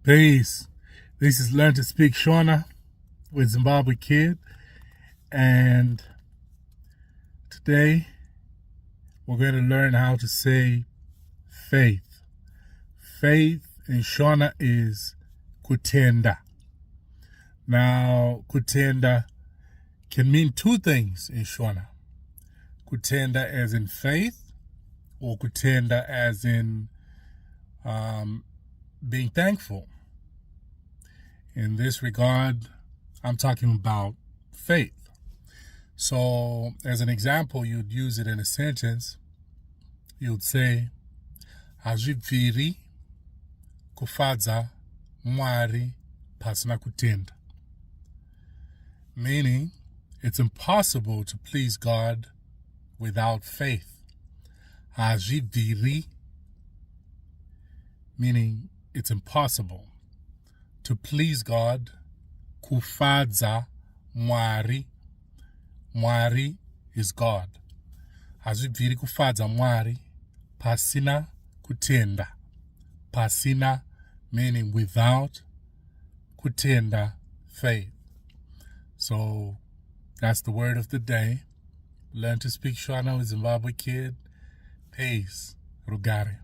Peace. This is Learn to Speak Shona with Zimbabwe Kid. And today we're going to learn how to say faith. Faith in Shona is kutenda. Now, kutenda can mean two things in Shona. Kutenda as in faith, or kutenda as in being thankful. In this regard, I'm talking about faith. So, as an example, you'd use it in a sentence. You'd say, hazvibviri kufadza Mwari pasina kutenda. Meaning, it's impossible to please God without faith. Hazvibviri, meaning it's impossible to please God. Kufadza Mwari. Mwari is God. Hazvibviri kufadza Mwari pasina kutenda. Pasina meaning without, kutenda faith. So that's the word of the day. Learn to speak Shona with Zimbabwe Kid. Peace. Rugare.